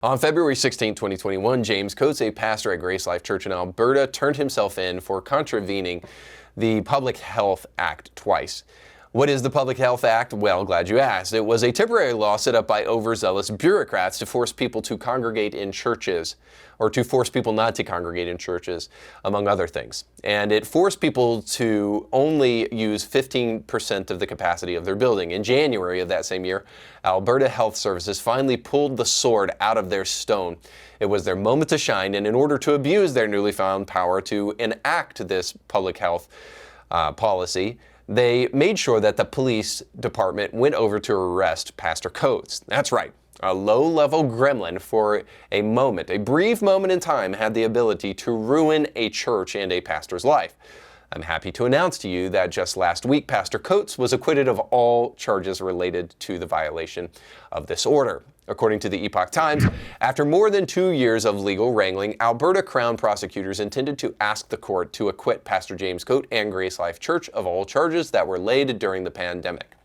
On February 16, 2021, James Coates, a pastor at Grace Life Church in Alberta, turned himself in for contravening the Public Health Act twice. What is the Public Health Act? Well, glad you asked. It was a temporary law set up by overzealous bureaucrats to force people to congregate in churches, or to force people not to congregate in churches, among other things. And it forced people to only use 15% of the capacity of their building. In January of that same year, Alberta Health Services finally pulled the sword out of their stone. It was their moment to shine, and in order to abuse their newly found power to enact this public health policy, they made sure that the police department went over to arrest Pastor Coates. That's right. A low-level gremlin for a moment, a brief moment in time, had the ability to ruin a church and a pastor's life. I'm happy to announce to you that just last week, Pastor Coates was acquitted of all charges related to the violation of this order. According to the Epoch Times, after more than 2 years of legal wrangling, Alberta Crown prosecutors intended to ask the court to acquit Pastor James Coates and Grace Life Church of all charges that were laid during the pandemic.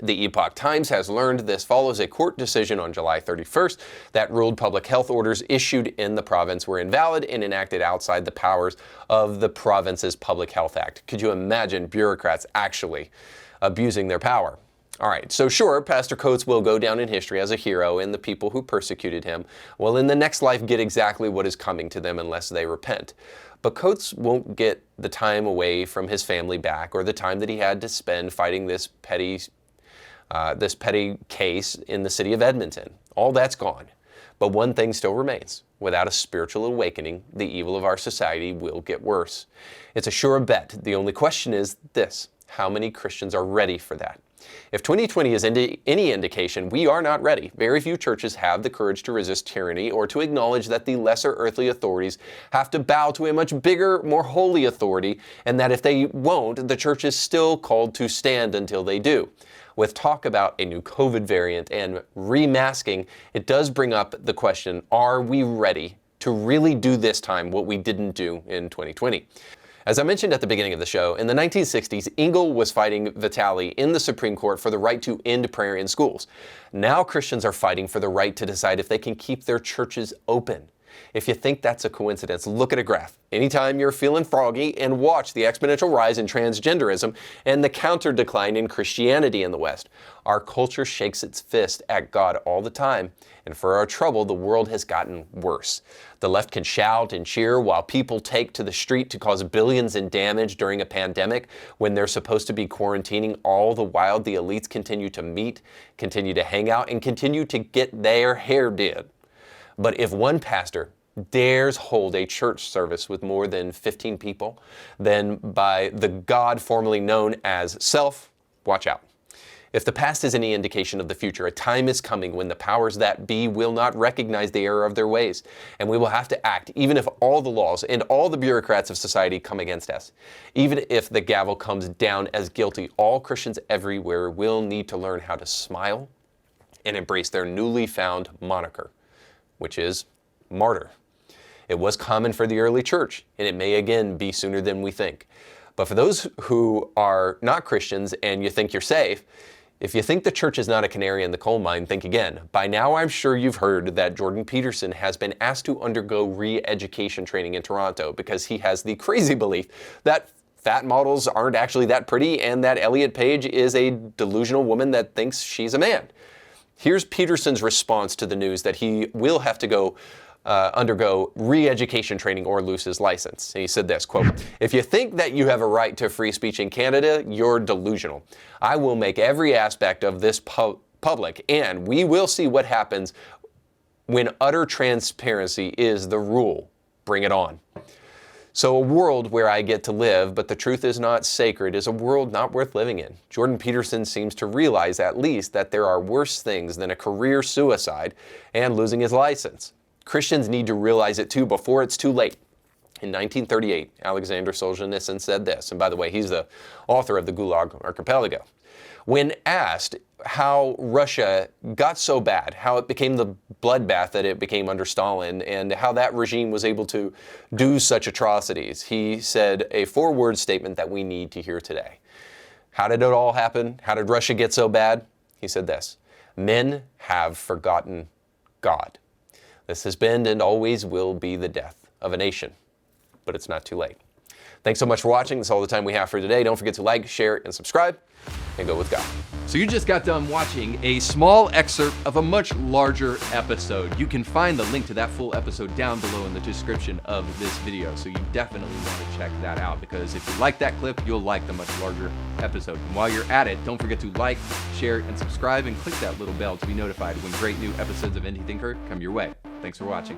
The Epoch Times has learned this follows a court decision on July 31st that ruled public health orders issued in the province were invalid and enacted outside the powers of the province's Public Health Act. Could you imagine bureaucrats actually abusing their power? All right, so sure, Pastor Coates will go down in history as a hero, and the people who persecuted him will in the next life get exactly what is coming to them unless they repent. But Coates won't get the time away from his family back, or the time that he had to spend fighting this petty case in the city of Edmonton. All that's gone. But one thing still remains. Without a spiritual awakening, the evil of our society will get worse. It's a sure bet. The only question is this: how many Christians are ready for that? If 2020 is any indication, we are not ready. Very few churches have the courage to resist tyranny or to acknowledge that the lesser earthly authorities have to bow to a much bigger, more holy authority, and that if they won't, the church is still called to stand until they do. With talk about a new COVID variant and remasking, it does bring up the question, are we ready to really do this time what we didn't do in 2020? As I mentioned at the beginning of the show, in the 1960s, Engel was fighting Vitali in the Supreme Court for the right to end prayer in schools. Now Christians are fighting for the right to decide if they can keep their churches open. If you think that's a coincidence, look at a graph. Anytime you're feeling froggy, and watch the exponential rise in transgenderism and the counter decline in Christianity in the West. Our culture shakes its fist at God all the time, and for our trouble, the world has gotten worse. The left can shout and cheer while people take to the street to cause billions in damage during a pandemic when they're supposed to be quarantining. All the while, the elites continue to meet, continue to hang out, and continue to get their hair did. But if one pastor dares hold a church service with more than 15 people, then by the God formerly known as self, watch out. If the past is any indication of the future, a time is coming when the powers that be will not recognize the error of their ways, and we will have to act even if all the laws and all the bureaucrats of society come against us. Even if the gavel comes down as guilty, all Christians everywhere will need to learn how to smile and embrace their newly found moniker, which is martyr. It was common for the early church, and it may again be sooner than we think. But for those who are not Christians and you think you're safe, if you think the church is not a canary in the coal mine, think again. By now, I'm sure you've heard that Jordan Peterson has been asked to undergo re-education training in Toronto because he has the crazy belief that fat models aren't actually that pretty and that Elliot Page is a delusional woman that thinks she's a man. Here's Peterson's response to the news that he will have to undergo re-education training or lose his license. And he said this, quote, "If you think that you have a right to free speech in Canada, you're delusional. I will make every aspect of this public, and we will see what happens when utter transparency is the rule. Bring it on." So a world where I get to live, but the truth is not sacred, is a world not worth living in. Jordan Peterson seems to realize at least that there are worse things than a career suicide and losing his license. Christians need to realize it too before it's too late. In 1938, Alexander Solzhenitsyn said this, and by the way, he's the author of the Gulag Archipelago. When asked how Russia got so bad, how it became the bloodbath that it became under Stalin, and how that regime was able to do such atrocities, he said a four-word statement that we need to hear today. How did it all happen? How did Russia get so bad? He said this: "Men have forgotten God." This has been and always will be the death of a nation. But it's not too late. Thanks so much for watching. That's all the time we have for today. Don't forget to like, share, and subscribe, and go with God. So you just got done watching a small excerpt of a much larger episode. You can find the link to that full episode down below in the description of this video. So you definitely want to check that out, because if you like that clip, you'll like the much larger episode. And while you're at it, don't forget to like, share, and subscribe, and click that little bell to be notified when great new episodes of Indie Thinker come your way. Thanks for watching.